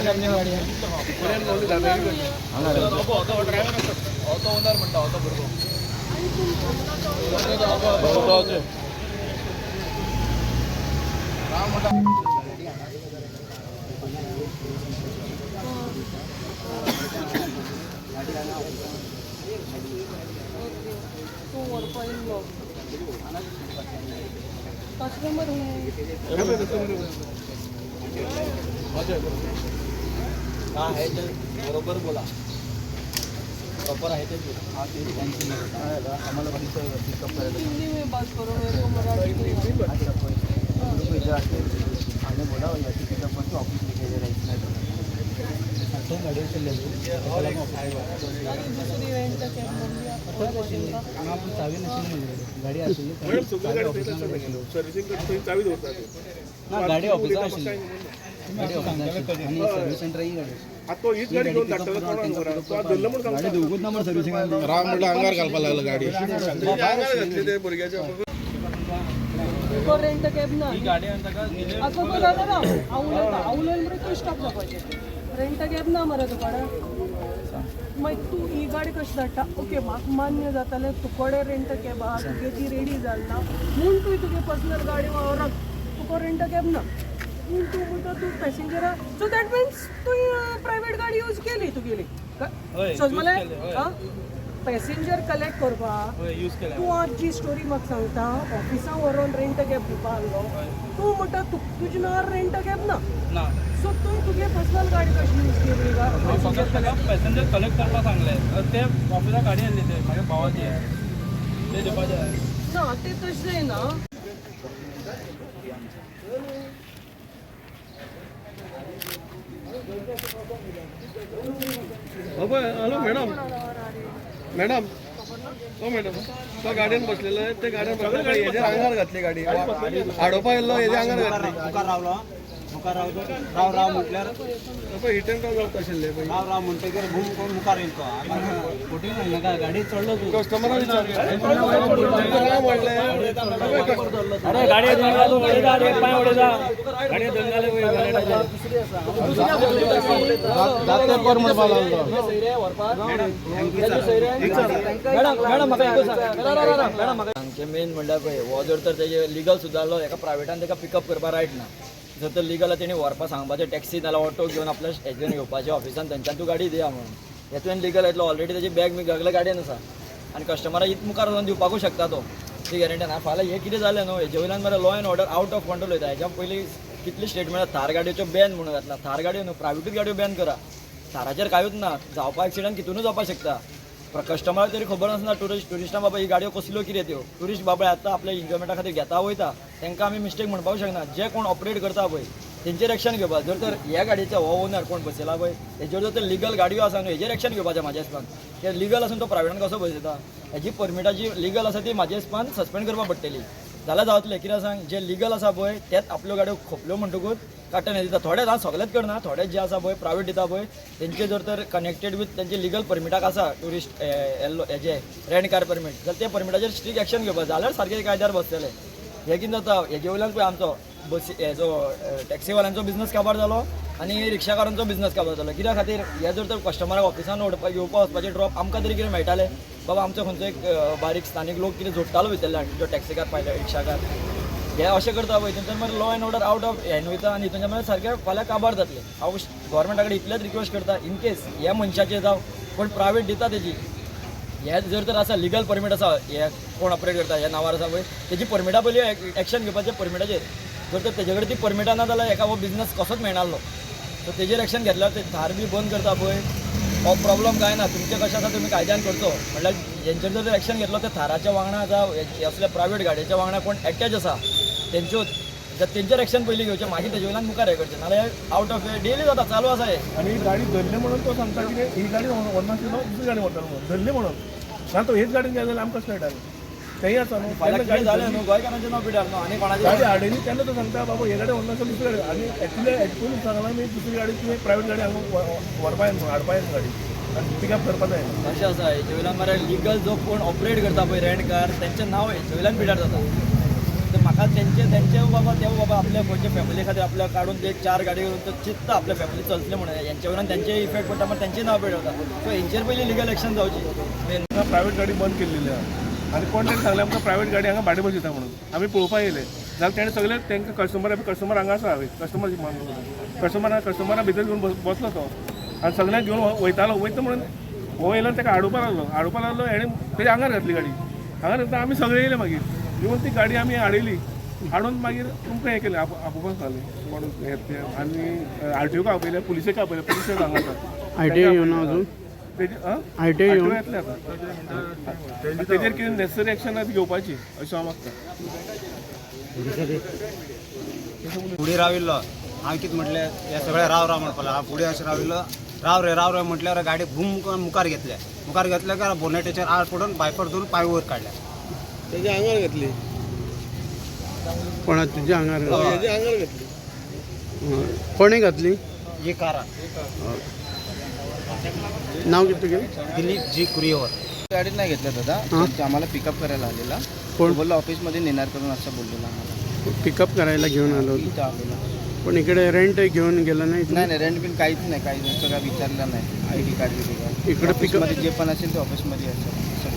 अपनी गाड़ी है ऑटो ओनर म्हणता ऑटो बरोबर कस्टमर है हाँ है ते बरोबर बोला प्रॉपर आहे ते हाँ ते आम्हाला पिकअप करायला हिंदी में बात करो मेरे को मराठी नहीं आती। आने बोला याची पिकअप पण ऑफिस लिखे राईट नाही तो गाडी चलले दूसरी रेंट कैब मिली आपको आपण चावी नसेल गाडी असेल सर्व्हिसिंग चावी होतात ना गाडी ऑफिस असेल गाडी ऑफिस आणि सर्व्हिस सेंटर ही गाडी आता हीच गाडी घेऊन जातात धरलं म्हणून गाडी दोघं नंबर सर्व्हिसिंग राम म्हटलं अंगार घालपायला लागलं गाडी घातली ते मुलग्याच्या तो रेंट कैब ना असं तो झालं ना आवलेलं तू स्टॉप दाखवायचे रेंट कैब ना मरे तुकडे मग तू ही गाडी कशी धाडटा ओके म्हाका मान्य जातालें तुकडे रेंट कैब आहा तुगे ती रेडी जालना म्हूण तुगे पर्सनल गाडी वावराक तुका रेंट कैब ना तू म्हणटा तू पॅसेंजरा सो दॅट मिन्स तू प्रायवेट गाडी यूज केली तुगेली समजलें हां पॅसेंजर कलेक्ट करपाक तूं आज जी स्टोरी म्हाका सांगता ऑफिसां व्हरून रेंट कैब दिवपा आसलो तूं म्हणटा तुजे नांवार रेंट कैब ना सो तूं तुगे पर्सनल गाडी कशी यूज केली पॅसेंजर कलेक्ट करपाक सांगले ते ऑफिसाक गाडी आसली ते म्हाज्या भावाची ते दिवपाचे ना ते तशें ना हॅलो मॅडम मॅडम हो मॅडम तो गाडीन बसलेलो आहे ते गाडीन हेच्या अंगार घातली गाडी आडोपा येयल्लो हेच्या अंगार घातली मुखार रावलो मुखार रावलो राव राव म्हटल्यार हिट एंड रन जावप आशिल्लें राव राव म्हणटकीर घूम करून मुखार येयलो तो फोटी नाका गाडी चडलो तूं कस्टमराक विचारलें राव म्हणलें अरे गाडी धंदा तू गाडी गाडी पाय उडे जा गाडी धंदाले दाते पर म्हणपा लागलो हांगचे मेन म्हणल्यार पळय हो जर तर तेजे लिगल सुद्दां आसलो एका प्रायवेटान ताका पिकअप करपाक रायट ना जर तर लिगल तेणी व्हरपाक सांगपाचें टॅक्सी नाल्यार ऑटो घेवन आपल्या हेजेन येवपाचें ऑफिसान थंयच्यान तूं गाडी दिया म्हणून हेतून लिगल येतलो ऑलरेडी तेजी बॅग बी सगळे गाडयेन आसा आनी कस्टमराक इत मुखार वचून दिवपाकूच शकता तो ती गॅरंटी ना फाल्यां हे कितें जालें न्हू हेजे वयल्यान मरे law end order out of control वयता हेच्या पयलीं कितली स्टेटमेंट थार गाडयोच्यो बॅन म्हणून घातला थार गाडयो न्हू प्रायवेटूच गाडयो बॅन करा थाराचेर कांयूच ना जावपा एक्सिडंट कितूनच जावपाक शकता कस्टमराक तरी खबर आसना टुरिस्टां बाबा ही गाडयो कसल्यो कितें त्यो टुरिस्ट बाबा आतां आपल्या एन्जॉयमेंटा खातीर घेता वयता तांकां आमी मिस्टेक म्हणपाक शकना जे कोण ऑपरेट करता पळय तेंचेर एक्शन घेवपा जर तर ह्या गाडयेचो हो ओनर कोण बसयला पळय हेजेर जर तर लिगल गाडयो आसा न्हू हेजेर एक्शन घेवपाचें म्हाज्या हिसपान ते लिगल आसून तो प्रायवेटान कसो बसयता हेजी परमिटाची लिगल आसा ती म्हाज्या हिसपान सस्पेंड करपाक पडटली जाल्यार जावतलें कित्याक सांग जे लिगल आसा पळय तेच आपल्यो गाडयो खोपल्यो म्हणटकूच काट्यान दिता थोडे हांव सगळेच करना थोडे जे आसा पळय प्रायवेट दिता पळय तेंचे जर तर कनेक्टेड विथ तेंचे लिगल परमिटाक आसा टुरिस्ट हेजे रेंट कार परमीट जाल्यार ते परमिटाचेर स्ट्रिक्ट एक्शन घेवपाक जाल्यार सारके कायद्यार बसतले हे कितें जाता हेजे वयल्यान पळय आमचो बसी हेजो टॅक्सीवाल्यांचो बिझनस काबार जालो आनी रिक्षाकारांचो बिझनस काबार जालो कित्या खातीर हे जर तर कस्टमराक ऑफिसान येवपा वचपाचें ड्रॉप आमकां तरी कितें मेळटालें बाबा आमचो खंयचो एक बारीक स्थानीक लोक कितें जोडटालो भितरल्यान जो टॅक्सीकार पायलट रिक्षाकार हे अशें करता पळय थंयच्यान मागीर law end order out of hand वयता आनी थंयच्यान मागीर सारकें फाल्यां काबार जातलें हांव गव्हर्मेंटा कडेन इतलेंच रिक्वेस्ट करता इन केस ह्या मनशाचें जावं कोण प्रायवेट दिता तेजी हे जर तर आसा लिगल परमीट आसा हे कोण ऑपरेट करता ह्या नांवार आसा पळय तेजी परमिटा पयलीं एक्शन घेवपाचें परमिटाचेर जर तर तेजे कडेन ती परमिटा ना जाल्यार हेका हो बिझनस कसोच मेळनासलो सो तेजेर एक्शन घेतल्यार ते थार बी बंद करता पळय हो प्रॉब्लम काय ना तुमचें कशें आसा तुमी कायद्यान करचो म्हणल्यार हेंचेर जर एक्शन घेतलो ते थाराच्या वांगडा जावं असल्या प्रायवेट गाडयेच्या वांगडा कोण एटॅच आसा तेंच्योच जर तेंचेर एक्शन पयलीं घेवचें मागीर तेजे वयल्यान मुखार हे करचें नाल्यार आउट ऑफ डेली जाता चालू आसा हे आणि ही गाडी धरली म्हणून तो सांगता की ही गाडी व्हरनाशिल्लो दुसरी गाडी व्हरतलो म्हणून धरली म्हणून ना तो हेच गाडीन गेले जाल्यार आमकां कशें कळटालें तेही आसा न्हू गाडी झालें न्हू गोंयकारांचें नांव पिड्यार न्हू आनी कोणाचें गाडी हाडिल्ली तेन्ना तो सांगता बाबा हे गाडी व्हरनाशिल्लो दुसरी गाडी आनी एक्चुली हेडफोन सांगला मी दुसरी गाडी तुवें प्रायवेट गाडी हांगा व्हरपा येना हाडपा येना गाडी आनी पिकअप करपा जाय अशें आसा हेजे वयल्यान मरे लिगल जो कोण ऑपरेट करता पळय रेंट कार तेंचें नांव हेजे वयल्यान पिड्यार जाता तर म्हाका त्यांचे बाबा तेव्हा बाबा आपल्या खंयच्या फॅमिली खातीर आपल्या काढून ते 4 गाडी करून तर चित्ता आपल्या फॅमिली चलतले म्हणून यांच्या वयल्यान त्यांचे इफेक्ट पडटा पण त्यांचे नाव पेटवता सो हेंचेर पयलीं लिगल एक्शन जावची मेन प्रायव्हेट गाडी बंद केलेली आहे आणि कोण तरी सांगलें आमकां प्रायव्हेट गाडी हांगा भाडे बस दिता म्हणून आमी पळोवपाक येयले जाल्यार तेणें सगळे तांकां कस्टमर हांगा आसा कस्टमरा भितर घेवन बसलो तो आनी सगळ्यांक घेवन वयता म्हणून हो येयलो ताका हाडोवपा लागलो हेणें तेजे आंगार घातली गाडी हांगा घातली आमी सगळे येयले मागीर येवन ती गाडी आमी हाडयली हाडून मागीर तुमकां हें केलें आपोवपाक सांगलें कोण आनी आरटीओक आपयले पुलिसेक आपयले पुलिस हांगा आसा ITI येवन अजून ITI येवन येतले आतां तेजेर कितें नेसेसरी एक्शन घेवपाची अशें हांव मागता फुडें राविल्लो हांवें कितें म्हटलें हे सगळें राव म्हणपाक हांव फुडें अशें राविल्लो राव रे म्हटल्यार गाडी भूम करून मुखार घेतले काय बोनेटेचेर आड पडून बायपर धरून पांय वयर काडल्या तेजे आंगार घातली कोणा तुज्या आंगार हेजे आंगार घातली कोणें घातली ही कारा नाव कितें तुगेलें दिलीप जी कुरियवर गाडी नाही घेतल्या दादा ते आम्हाला पिकअप करायला आलेला कोण बोललो ऑफिसमध्ये नेणार करून असं बोललेला आम्हाला पिकअप करायला घेऊन आलो इथं आलेला पण इकडे रेंट घेऊन गेला नाही तुम्ही? नाही रेंट बिन काहीच नाही सगळं विचारलं नाही ID कार्ड इकडे पिकअप मध्ये जे पण असेल ते ऑफिसमध्ये असेल